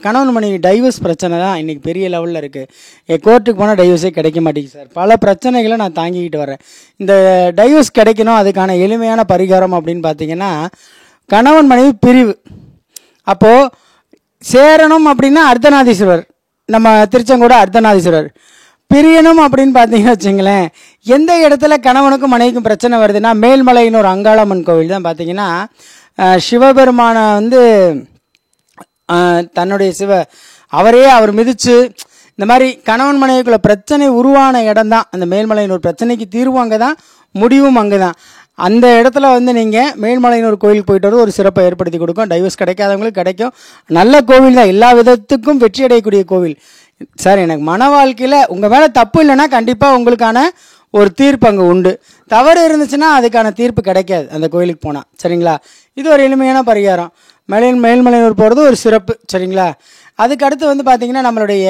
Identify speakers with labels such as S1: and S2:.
S1: கணவன் மனைவி டைவர்ஸ் பிரச்சனை தான் இன்றைக்கி பெரிய லெவலில் இருக்குது. கோர்ட்டுக்கு போனால் டைவர்ஸே கிடைக்க மாட்டேங்குது சார். பல பிரச்சனைகளை நான் தாங்கிக்கிட்டு வரேன். இந்த டைவர்ஸ் கிடைக்கணும், அதுக்கான எளிமையான பரிகாரம் அப்படின்னு பார்த்தீங்கன்னா, கணவன் மனைவி பிரிவு. அப்போது சேரணும் அப்படின்னா அர்த்தநாதீஸ்வரர், நம்ம திருச்செங்கோடு அர்த்தநாதீஸ்வரர். பிரியணும் அப்படின்னு பார்த்தீங்கன்னு வச்சுங்களேன், எந்த இடத்துல கணவனுக்கும் மனைவிக்கும் பிரச்சனை வருதுன்னா, மேல்மலைன்னு ஒரு அங்காளம்மன் கோவில் தான் பார்த்தீங்கன்னா, சிவபெருமானை தன்னுடைய அவர் மிதித்து இந்த மாதிரி கணவன் மனைவிக்குள்ள பிரச்சனை உருவான இடம் தான் அந்த மேல்மலையனூர். பிரச்சனைக்கு தீர்வு அங்கே தான், முடிவும் அங்கே தான். அந்த இடத்துல நீங்கள் மேல்மலையனூர் கோயிலுக்கு போயிட்டு வர ஒரு சிறப்பை ஏற்படுத்தி கொடுக்கும். டைவர்ஸ் கிடைக்காதவங்களுக்கு கிடைக்கும். நல்ல கோவில் தான், எல்லா விதத்துக்கும் வெற்றி அடையக்கூடிய கோவில் சார். எனக்கு மன வாழ்க்கையில் உங்கள் மேலே தப்பு இல்லைன்னா கண்டிப்பாக உங்களுக்கான ஒரு தீர்ப்பு அங்கே உண்டு. தவறு இருந்துச்சுன்னா அதுக்கான தீர்ப்பு கிடைக்காது அந்த கோயிலுக்கு போனால், சரிங்களா? இது ஒரு எளிமையான பரிகாரம். மேல்மலையனூர் போகிறது ஒரு சிறப்பு, சரிங்களா? அதுக்கு அடுத்து பார்த்தீங்கன்னா நம்மளுடைய